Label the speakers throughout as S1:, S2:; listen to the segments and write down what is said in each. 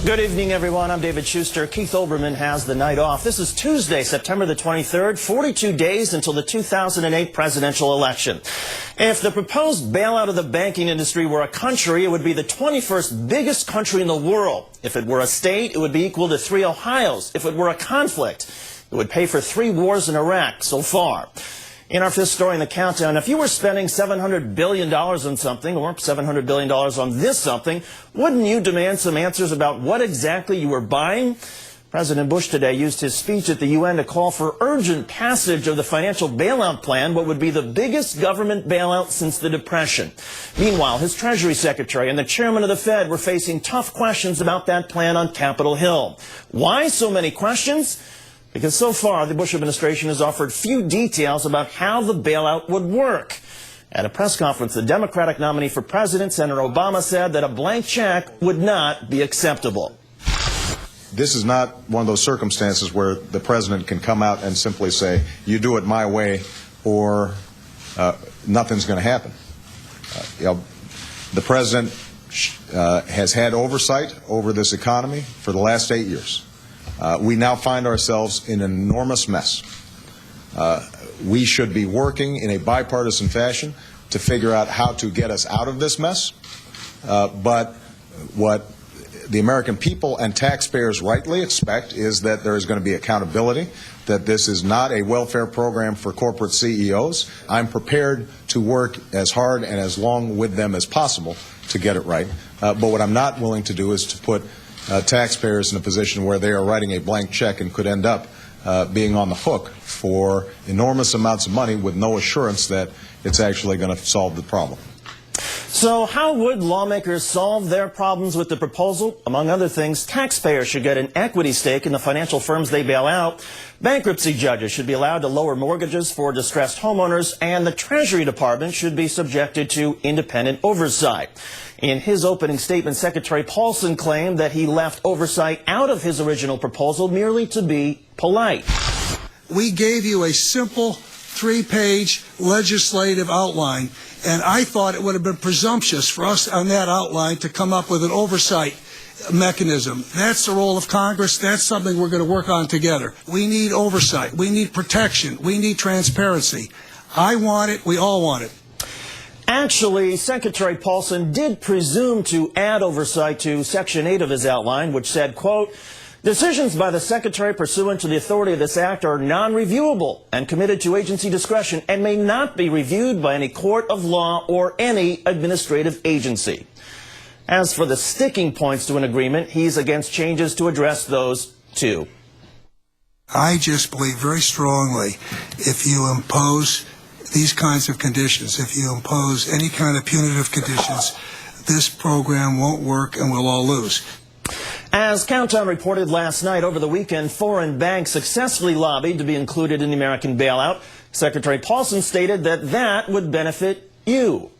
S1: Good evening, everyone. I'm David Shuster. Keith Olbermann has the night off. This is Tuesday, September the 23rd, 42 days until the 2008 presidential election. If the proposed bailout of the banking industry were a country, it would be the 21st biggest country in the world. If it were a state, it would be equal to 3 Ohios. If it were a conflict, it would pay for 3 wars in Iraq so far. In our fifth story in the countdown, if you were spending $700 billion on something, or $700 billion on this something, wouldn't you demand some answers about what exactly you were buying? President Bush today used his speech at the UN to call for urgent passage of the financial bailout plan, what would be the biggest government bailout since the Depression. Meanwhile, his Treasury Secretary and the chairman of the Fed were facing tough questions about that plan on Capitol Hill. Why so many questions? Because so far, the Bush administration has offered few details about how the bailout would work. At a press conference, the Democratic nominee for president, Senator Obama, said that a blank check would not be acceptable.
S2: This is not one of those circumstances where the president can come out and simply say, you do it my way, or nothing's going to happen. The president has had oversight over this economy for the last 8 years. We now find ourselves in an enormous mess. We should be working in a bipartisan fashion to figure out how to get us out of this mess. But what the American people and taxpayers rightly expect is that there is going to be accountability, that this is not a welfare program for corporate CEOs. I'm prepared to work as hard and as long with them as possible to get it right. But what I'm not willing to do is to put taxpayers in a position where they are writing a blank check and could end up being on the hook for enormous amounts of money with no assurance that it's actually going to solve the problem.
S1: So how would lawmakers solve their problems with the proposal? Among other things, taxpayers should get an equity stake in the financial firms they bail out. Bankruptcy judges should be allowed to lower mortgages for distressed homeowners, and the Treasury Department should be subjected to independent oversight. In his opening statement, Secretary Paulson claimed that he left oversight out of his original proposal merely to be polite.
S3: We gave you a simple 3-page legislative outline, and I thought it would have been presumptuous for us on that outline to come up with an oversight mechanism. That's the role of Congress. That's something we're going to work on together. We need oversight. We need protection. We need transparency. I want it. We all want it.
S1: Actually, Secretary Paulson did presume to add oversight to Section 8 of his outline, which said, quote, decisions by the Secretary pursuant to the authority of this Act are non-reviewable and committed to agency discretion and may not be reviewed by any court of law or any administrative agency. As for the sticking points to an agreement, he's against changes to address those, too.
S3: I just believe very strongly if you impose these kinds of conditions, if you impose any kind of punitive conditions, this program won't work and we'll all lose.
S1: As Countdown reported last night, over the weekend, foreign banks successfully lobbied to be included in the American bailout. Secretary Paulson stated that that would benefit you.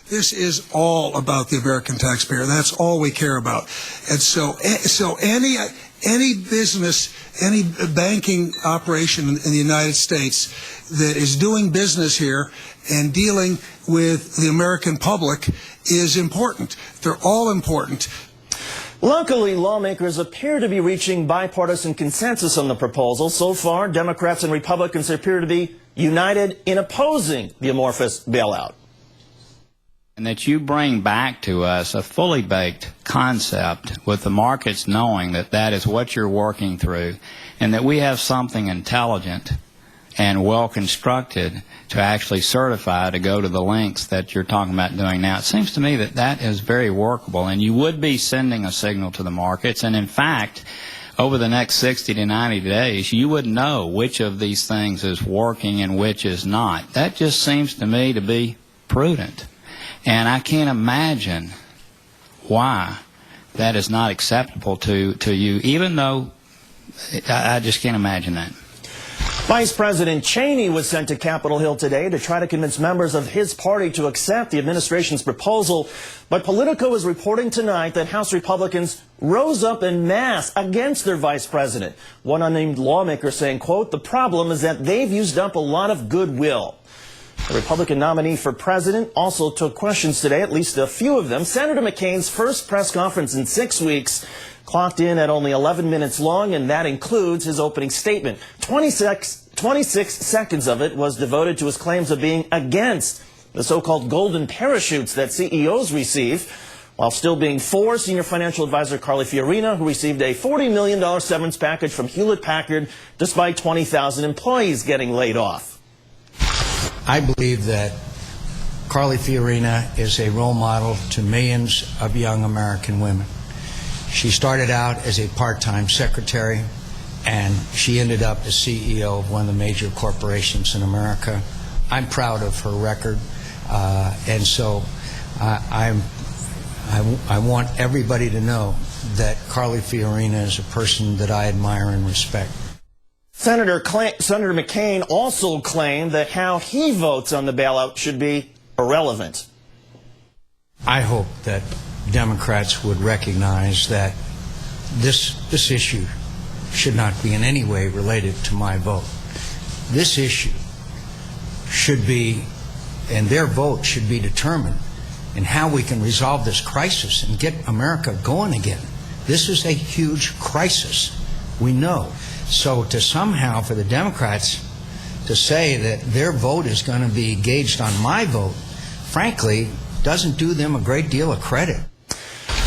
S3: This is all about the American taxpayer. That's all we care about. And so any business, any banking operation in the United States that is doing business here and dealing with the American public is important. They're all important.
S1: Luckily, lawmakers appear to be reaching bipartisan consensus on the proposal. So far, Democrats and Republicans appear to be united in opposing the amorphous bailout.
S4: And that you bring back to us a fully baked concept with the markets knowing that that is what you're working through, and that we have something intelligent and well constructed to actually certify to go to the lengths that you're talking about doing now. It seems to me that that is very workable, and you would be sending a signal to the markets. And in fact, over the next 60 to 90 days, you would know which of these things is working and which is not. That just seems to me to be prudent. And I can't imagine why that is not acceptable to you, even though I just can't imagine that.
S1: Vice President Cheney was sent to Capitol Hill today to try to convince members of his party to accept the administration's proposal. But Politico is reporting tonight that House Republicans rose up en masse against their vice president. One unnamed lawmaker saying, quote, the problem is that they've used up a lot of goodwill. The Republican nominee for president also took questions today, at least a few of them. Senator McCain's first press conference in 6 weeks clocked in at only 11 minutes long, and that includes his opening statement. 26 seconds of it was devoted to his claims of being against the so-called golden parachutes that CEOs receive, while still being for senior financial advisor Carly Fiorina, who received a $40 million severance package from Hewlett-Packard despite 20,000 employees getting laid off.
S5: I believe that Carly Fiorina is a role model to millions of young American women. She started out as a part-time secretary, and she ended up as CEO of one of the major corporations in America. I'm proud of her record, and so I want everybody to know that Carly Fiorina is a person that I admire and respect.
S1: Senator McCain also claimed that how he votes on the bailout should be irrelevant.
S5: I hope that Democrats would recognize that this issue should not be in any way related to my vote. This issue should be, and their vote should be determined in how we can resolve this crisis and get America going again. This is a huge crisis, we know. So to somehow, for the Democrats to say that their vote is going to be gauged on my vote, frankly, doesn't do them a great deal of credit.